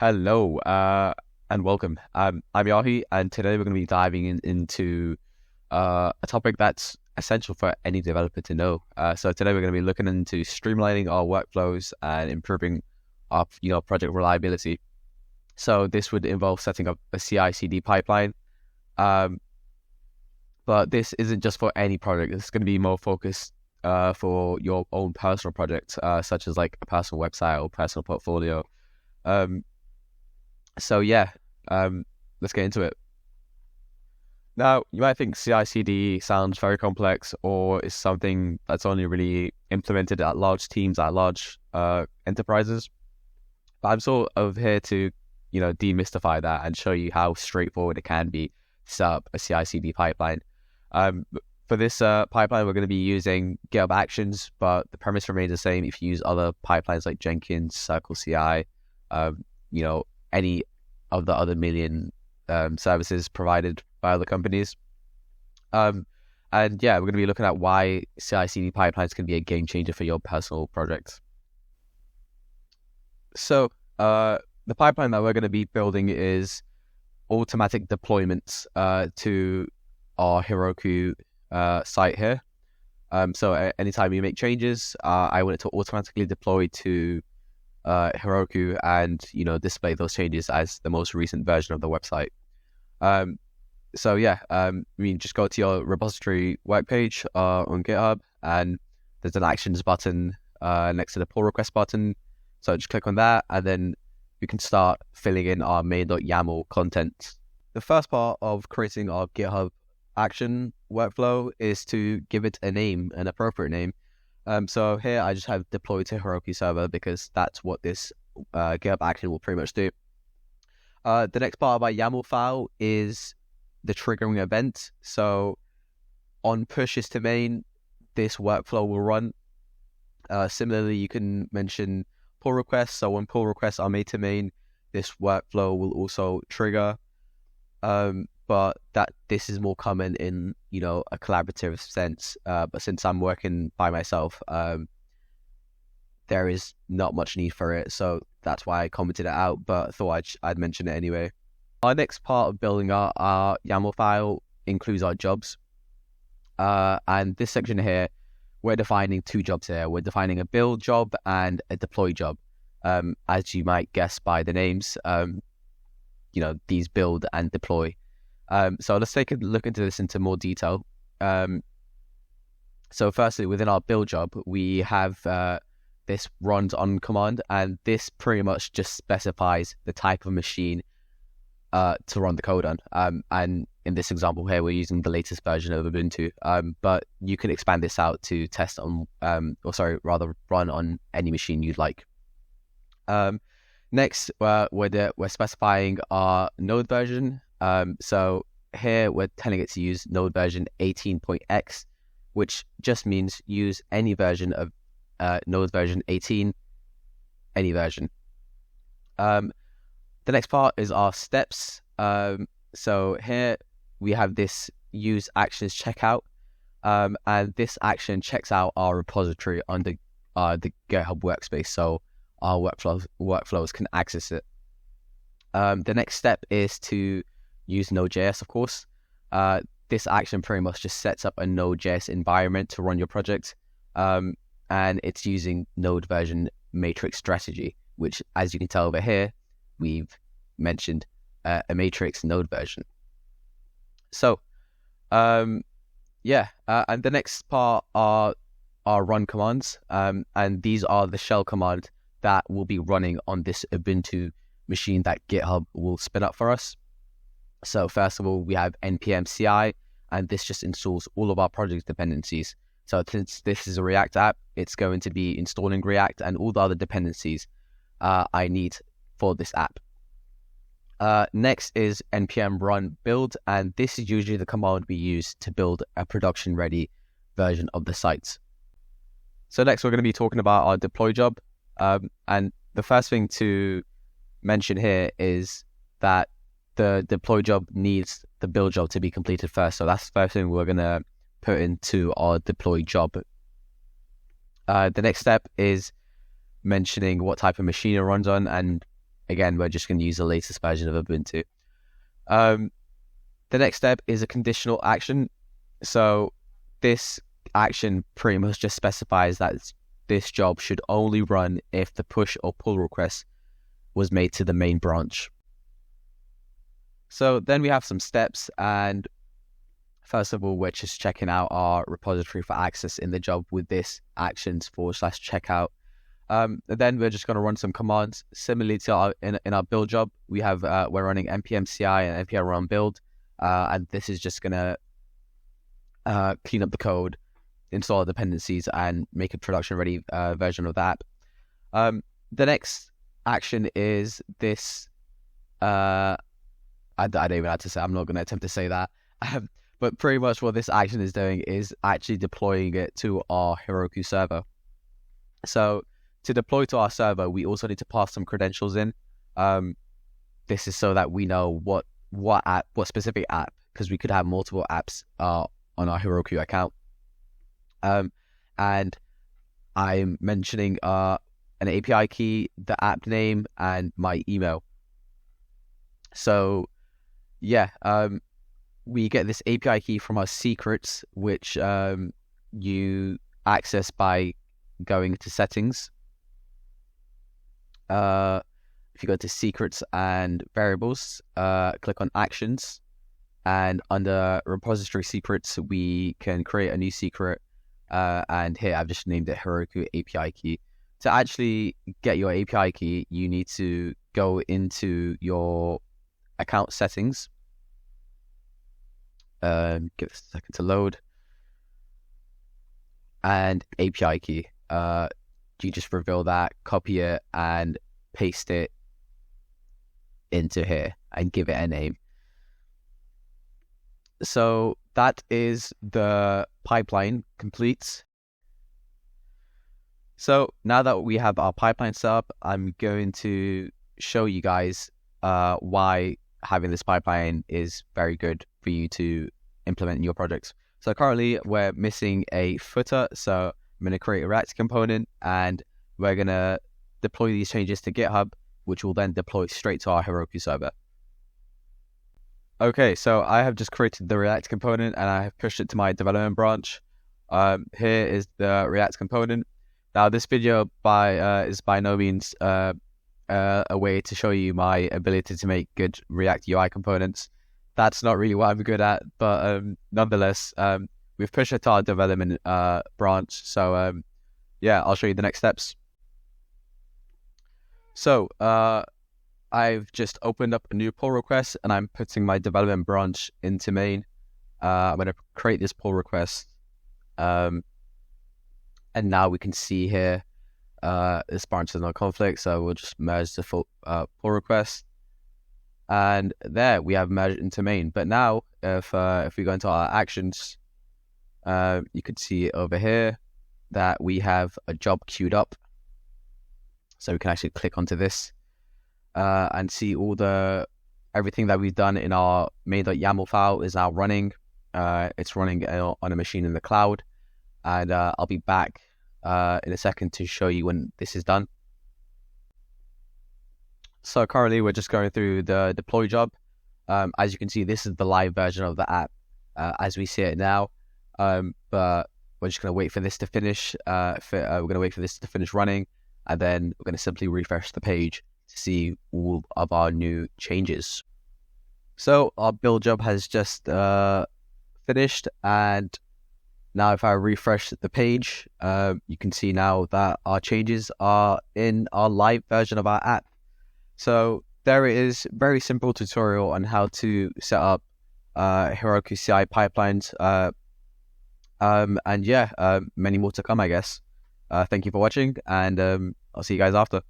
Hello, and welcome. I'm Yahi, and today we're going to be diving into a topic that's essential for any developer to know. So today we're going to be looking into streamlining our workflows and improving our, project reliability. So this would involve setting up a CI/CD pipeline, um, but this isn't just for any project. It's going to be more focused for your own personal project, such as like a personal website or personal portfolio. Um, so let's get into it. Now, you might think CI/CD sounds very complex, or is something that's only really implemented at large teams, at large enterprises. But I'm sort of here to, demystify that and show you how straightforward it can be to set up a CI/CD pipeline. Um, for this pipeline, we're going to be using GitHub Actions, but the premise remains the same if you use other pipelines like Jenkins, Circle CI, any of the other million services provided by other companies. We're going to be looking at why CI/CD pipelines can be a game changer for your personal projects. So the pipeline that we're going to be building is automatic deployments to our Heroku site here. So anytime you make changes, I want it to automatically deploy to Heroku and display those changes as the most recent version of the website. Just go to your repository workpage on GitHub, and there's an actions button next to the pull request button. So just click on that, and then we can start filling in our main.yaml content. The first part of creating our GitHub action workflow is to give it a name, an appropriate name. So here I just have deployed to Heroku server because that's what this GitHub action will pretty much do. The next part of our YAML file is the triggering event. So on pushes to main, this workflow will run. Similarly, you can mention pull requests. So when pull requests are made to main, this workflow will also trigger. But that this is more common in, a collaborative sense. But since I'm working by myself, there is not much need for it. So that's why I commented it out, but thought I'd mention it anyway. Our next part of building our YAML file includes our jobs. And this section here, we're defining two jobs here. We're defining a build job and a deploy job. As you might guess by the names, these build and deploy. So let's take a look into this into more detail. So firstly, within our build job, we have this runs on command, and this pretty much just specifies the type of machine to run the code on. And in this example here, we're using the latest version of Ubuntu, but you can expand this out to test on, run on any machine you'd like. Next, we're specifying our node version. So here we're telling it to use node version 18.x, which just means use any version of node version 18, any version. The next part is our steps. So here we have this use actions checkout, and this action checks out our repository under the GitHub workspace, so our workflows can access it. The next step is to use Node.js, of course. This action pretty much just sets up a Node.js environment to run your project, and it's using Node version matrix strategy, which, as you can tell over here, we've mentioned a matrix node version. So, and the next part are our run commands, and these are the shell command that will be running on this Ubuntu machine that GitHub will spin up for us. So first of all, we have npm CI, and this just installs all of our project dependencies. So since this is a React app, it's going to be installing React and all the other dependencies I need for this app. Next is npm run build, and this is usually the command we use to build a production-ready version of the site. So next, we're going to be talking about our deploy job. And the first thing to mention here is that the deploy job needs the build job to be completed first. So that's the first thing we're going to put into our deploy job. The next step is mentioning what type of machine it runs on, and again, we're just going to use the latest version of Ubuntu. The next step is a conditional action. So this action pretty much just specifies that this job should only run if the push or pull request was made to the main branch. So then we have some steps, and first of all, we're just checking out our repository for access in the job with this actions/checkout. Then we're just going to run some commands similarly to in our build job. We have we're running npm ci and npm run build, and this is just going to clean up the code, install dependencies, and make a production ready version of the app. The next action is this. I don't even have to say. I'm not going to attempt to say that. But pretty much what this action is doing is actually deploying it to our Heroku server. So to deploy to our server, we also need to pass some credentials in. This is so that we know what specific app, because we could have multiple apps on our Heroku account. And I'm mentioning an API key, the app name, and my email. So yeah, we get this API key from our secrets, which you access by going to settings. If you go to secrets and variables, click on actions, and under repository secrets, we can create a new secret. And here I've just named it Heroku API key. To actually get your API key, you need to go into your account settings. Give it a second to load. And API key. You just reveal that, copy it, and paste it into here and give it a name. So that is the pipeline complete. So now that we have our pipeline set up, I'm going to show you guys why having this pipeline is very good for you to implement in your projects. So currently we're missing a footer, so I'm going to create a React component, and we're going to deploy these changes to GitHub, which will then deploy straight to our Heroku server. Okay, so I have just created the React component and I have pushed it to my development branch. Here is the React component. Now this video is by no means a way to show you my ability to make good React UI components. That's not really what I'm good at, but nonetheless, we've pushed it to our development branch. So yeah, I'll show you the next steps. So I've just opened up a new pull request and I'm putting my development branch into main. I'm going to create this pull request. And now we can see here, this branch is no conflict. So we'll just merge the full pull request. And there we have merged into main. But now if we go into our actions, you can see over here that we have a job queued up. So we can actually click onto this. And see everything that we've done in our main.yaml file is now running. It's running on a machine in the cloud, and I'll be back in a second to show you when this is done. So currently we're just going through the deploy job. As you can see, this is the live version of the app as we see it now. But we're just going to wait for this to finish. We're going to wait for this to finish running, and then we're going to simply refresh the page to see all of our new changes. So our build job has just finished, and now if I refresh the page, you can see now that our changes are in our live version of our app. So there it is, very simple tutorial on how to set up Heroku CI pipelines, and yeah, many more to come, I guess. Thank you for watching, and I'll see you guys after.